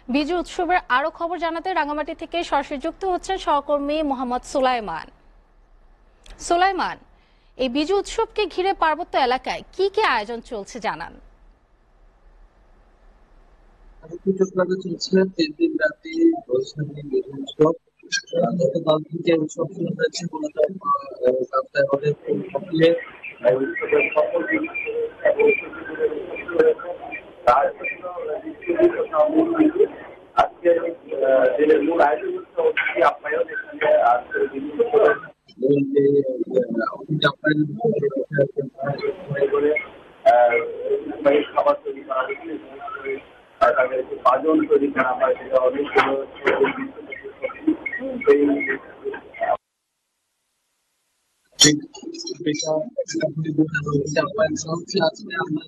বিজয় উৎসবের আরো খবর জানাতে রাঙামাটি থেকে সরাসরি যুক্ত হচ্ছেন সহকর্মী মোহাম্মদ সুলাইমান। সুলাইমান, এই বিজয় উৎসবকে ঘিরে পার্বত্য এলাকায় কি কি আয়োজন চলছে জানান। চলছে 3 দিন ব্যাপী বৈশাখী বিজয় উৎসব। গতকাল থেকে উৎসব শুরু হয়েছে মূলত সপ্তাহে অনেক সকলে উৎসবের সকল দিন তার জন্য আজকের যে মূল আয়োজন হচ্ছে অতিথি আপ্যায়ন। এখানে আজকের বিভিন্ন মূল যে অতিথি আপ্যায়ন করে খাবার তৈরি করা হয়েছে, তাদের যে পাজন তৈরি করা হয় সেটা অনেকগুলো আজকে আমরা